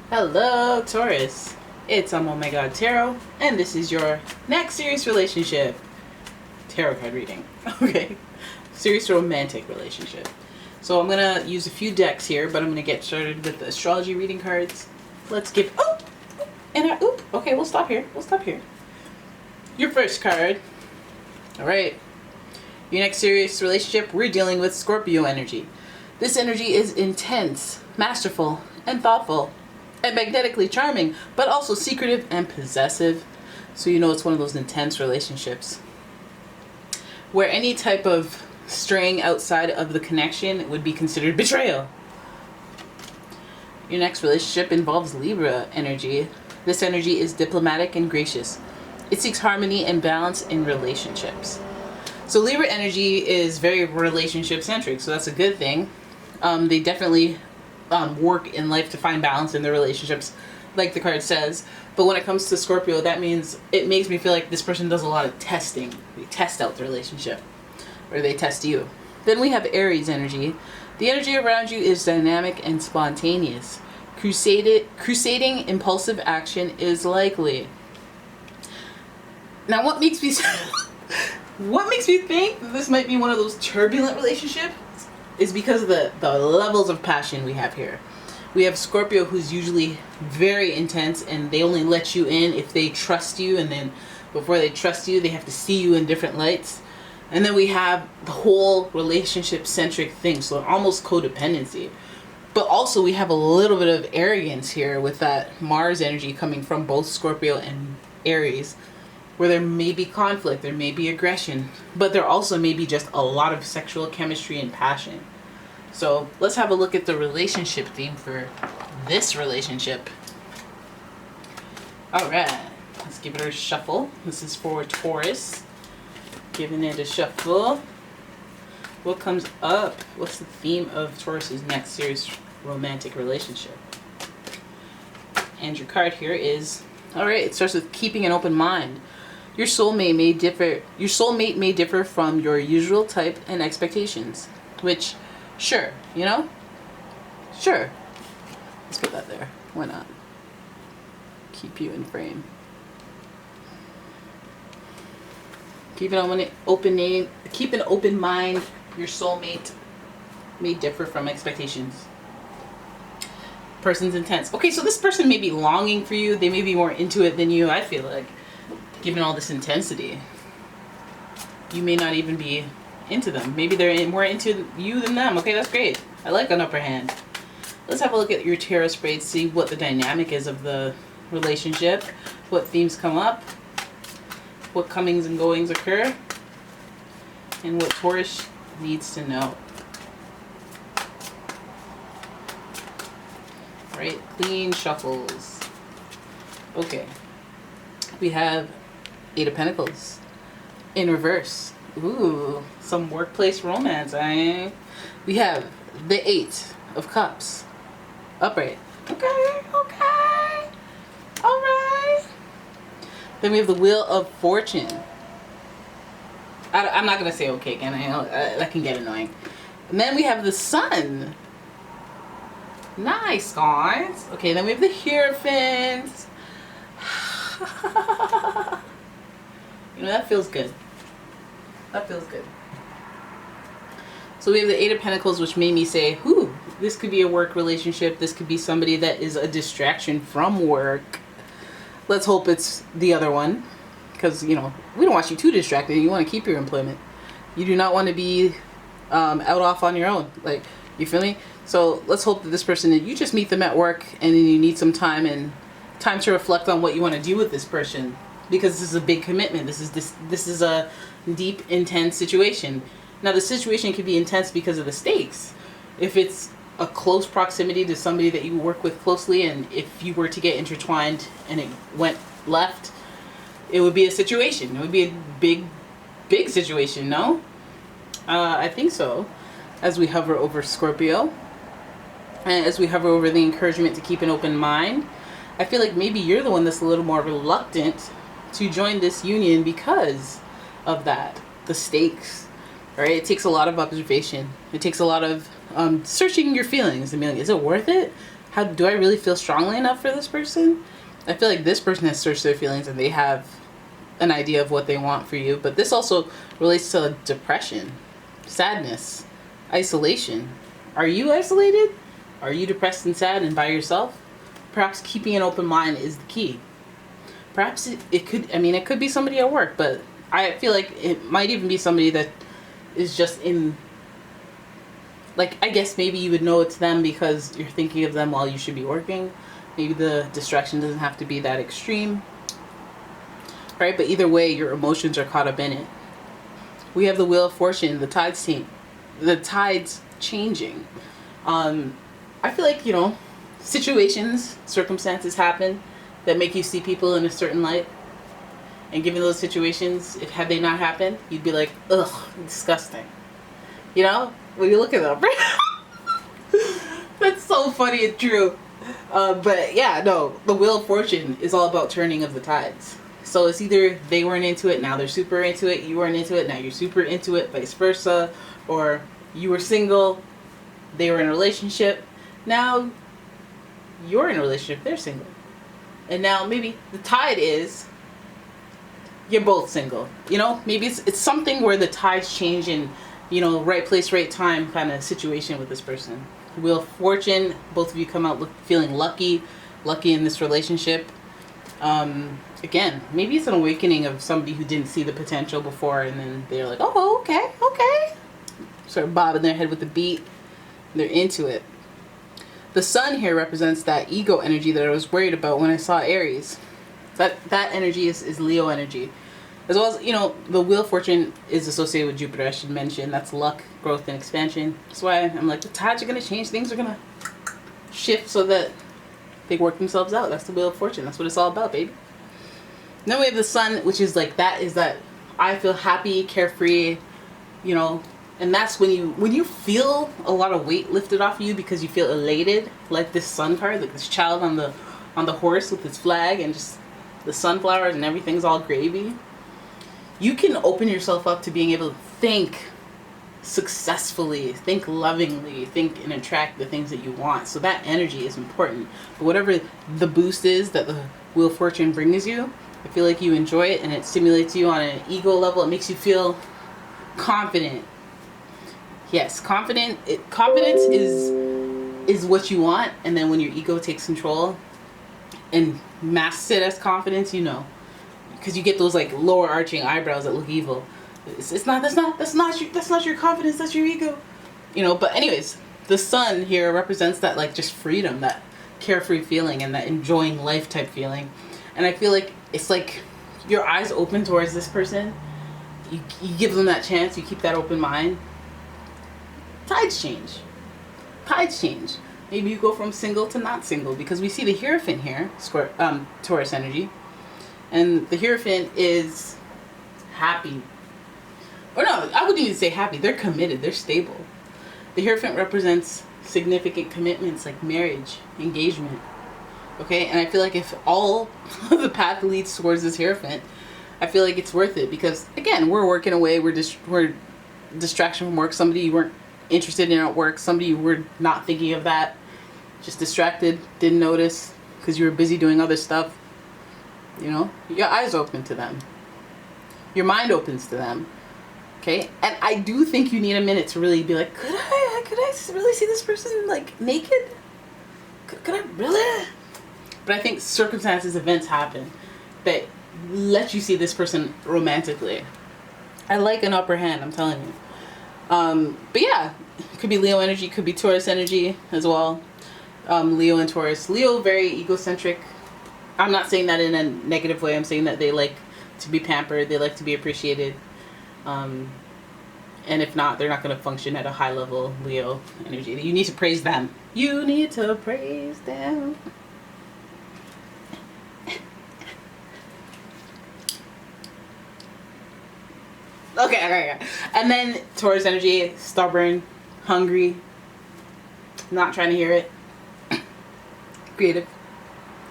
Hello, Taurus. It's OMG Tarot, and this is your next serious relationship tarot card reading. Okay, serious romantic relationship. So I'm gonna use a few decks here, but I'm gonna get started with the astrology reading cards. Let's give Okay, we'll stop here. Your first card. All right. Your next serious relationship, we're dealing with Scorpio energy. This energy is intense, masterful, and thoughtful, and magnetically charming, but also secretive and possessive. So you know it's one of those intense relationships where any type of straying outside of the connection would be considered betrayal. Your next relationship involves Libra energy. This energy is diplomatic and gracious. It seeks harmony and balance in relationships. So Libra energy is very relationship centric, so that's a good thing. They definitely work in life to find balance in their relationships, like the card says. But when it comes to Scorpio, that means it makes me feel like this person does a lot of testing. They test out the relationship, or they test you. Then we have Aries energy. The energy around you is dynamic and spontaneous. Crusading impulsive action is likely. Now, what makes me think that this might be one of those turbulent relationships is because of the levels of passion we have here. We have Scorpio, who's usually very intense, and they only let you in if they trust you, and then before they trust you, they have to see you in different lights. And then we have the whole relationship-centric thing, so almost codependency. But also we have a little bit of arrogance here with that Mars energy coming from both Scorpio and Aries, where there may be conflict, there may be aggression, but there also may be just a lot of sexual chemistry and passion. So let's have a look at the relationship theme for this relationship. All right, let's give it a shuffle. This is for Taurus. Giving it a shuffle. What comes up? What's the theme of Taurus's next serious romantic relationship? And your card here is, all right, it starts with keeping an open mind. Your soulmate may differ from your usual type and expectations, which, sure, you know? Sure. Let's put that there. Why not? Keep you in frame. Keep an open mind. Your soulmate may differ from expectations. Person's intense. Okay, so this person may be longing for you. They may be more into it than you, I feel like. Given all this intensity, you may not even be into them. Maybe they're more into you than them. Okay, that's great. I like an upper hand. Let's have a look at your tarot spread, see what the dynamic is of the relationship, what themes come up, what comings and goings occur, and what Taurus needs to know. Right, clean shuffles. Okay, we have Eight of Pentacles in reverse. Ooh, some workplace romance, eh? We have the Eight of Cups upright. Okay. All right. Then we have the Wheel of Fortune. I'm not going to say okay again. I know that can get annoying. And then we have the Sun. Nice, guys. Okay, then we have the Hierophant. You know, that feels good. So we have the Eight of Pentacles, which made me say, whew, this could be a work relationship. This could be somebody that is a distraction from work. Let's hope it's the other one. Because, you know, we don't want you too distracted. You want to keep your employment. You do not want to be out off on your own. Like, you feel me? So let's hope that this person, you just meet them at work and then you need some time to reflect on what you want to do with this person. Because this is a big commitment. This is a deep, intense situation. Now, the situation can be intense because of the stakes. If it's a close proximity to somebody that you work with closely, and if you were to get intertwined and it went left, it would be a situation. It would be a big situation, no? I think so. As we hover over Scorpio, and as we hover over the encouragement to keep an open mind, I feel like maybe you're the one that's a little more reluctant to join this union because of that, the stakes, right? It takes a lot of observation. It takes a lot of searching your feelings and being like, is it worth it? how do I really feel strongly enough for this person? I feel like this person has searched their feelings and they have an idea of what they want for you. But this also relates to depression, sadness, isolation. Are you isolated? Are you depressed and sad and by yourself? Perhaps keeping an open mind is the key. Perhaps it could, I mean, it could be somebody at work, but I feel like it might even be somebody that is just in, like, I guess maybe you would know it's them because you're thinking of them while you should be working. Maybe the distraction doesn't have to be that extreme, right? But either way, your emotions are caught up in it. We have the Wheel of Fortune, the tides changing. I feel like, you know, situations, circumstances happen that make you see people in a certain light. And given those situations, if had they not happened, you'd be like, ugh, disgusting. You know, when you look at them. That's so funny and true. But yeah, no, the Wheel of Fortune is all about turning of the tides. So it's either they weren't into it, now they're super into it, you weren't into it, now you're super into it, vice versa. Or you were single, they were in a relationship, now you're in a relationship, they're single. And now maybe the tide is you're both single. You know, maybe it's something where the tides change in, you know, right place, right time kind of situation with this person. Wheel of Fortune, both of you come out feeling lucky in this relationship. Again, maybe it's an awakening of somebody who didn't see the potential before, and then they're like, oh, okay. Sort of bobbing their head with the beat. They're into it. The sun here represents that ego energy that I was worried about when I saw Aries. That energy is Leo energy. As well as, you know, the Wheel of Fortune is associated with Jupiter, I should mention. That's luck, growth, and expansion. That's why I'm like, the tides are going to change. Things are going to shift so that they work themselves out. That's the Wheel of Fortune. That's what it's all about, baby. And then we have the sun, which is like, that I feel happy, carefree, you know. And that's when you feel a lot of weight lifted off of you because you feel elated, like this sun card, like this child on the horse with his flag and just the sunflowers and everything's all gravy. You can open yourself up to being able to think successfully, think lovingly, think and attract the things that you want. So that energy is important. But whatever the boost is that the Wheel of Fortune brings you, I feel like you enjoy it and it stimulates you on an ego level. It makes you feel confident. Yes, confidence is what you want, and then when your ego takes control and masks it as confidence, you know, because you get those like lower arching eyebrows that look evil. That's not your confidence, that's your ego, you know. But anyways, the sun here represents that like just freedom, that carefree feeling, and that enjoying life type feeling. And I feel like it's like your eyes open towards this person. You give them that chance. You keep that open mind. Tides change. Maybe you go from single to not single, because we see the Hierophant here, Taurus energy. And the Hierophant is happy. Or no, I wouldn't even say happy. They're committed. They're stable. The Hierophant represents significant commitments like marriage, engagement. Okay? And I feel like if all the path leads towards this Hierophant, I feel like it's worth it. Because, again, we're working away. We're distraction from work. Somebody you weren't interested in at work, somebody you were not thinking of that, just distracted, didn't notice because you were busy doing other stuff. You know, your eyes open to them, your mind opens to them. Okay, and I do think you need a minute to really be like, could I really see this person like naked? Could I really? But I think circumstances, events happen that let you see this person romantically. I like an upper hand, I'm telling you. But yeah, it could be Leo energy, could be Taurus energy as well. Leo and Taurus. Leo, very egocentric. I'm not saying that in a negative way. I'm saying that they like to be pampered. They like to be appreciated. And if not, they're not going to function at a high level Leo energy. You need to praise them. You need to praise them. Okay. And then Taurus energy, stubborn, hungry, not trying to hear it. Creative.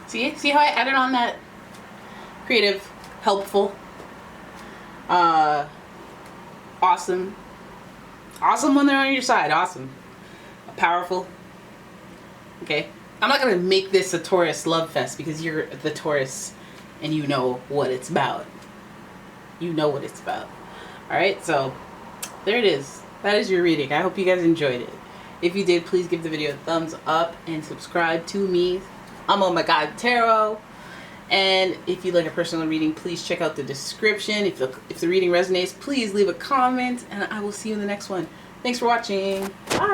See how I added on that? Creative, helpful, awesome when they're on your side, awesome, powerful. Okay, I'm not going to make this a Taurus love fest because you're the Taurus and you know what it's about. You know what it's about. Alright, so there it is. That is your reading. I hope you guys enjoyed it. If you did, please give the video a thumbs up and subscribe to me. I'm OMG Tarot. And if you'd like a personal reading, please check out the description. If the reading resonates, please leave a comment, and I will see you in the next one. Thanks for watching. Bye.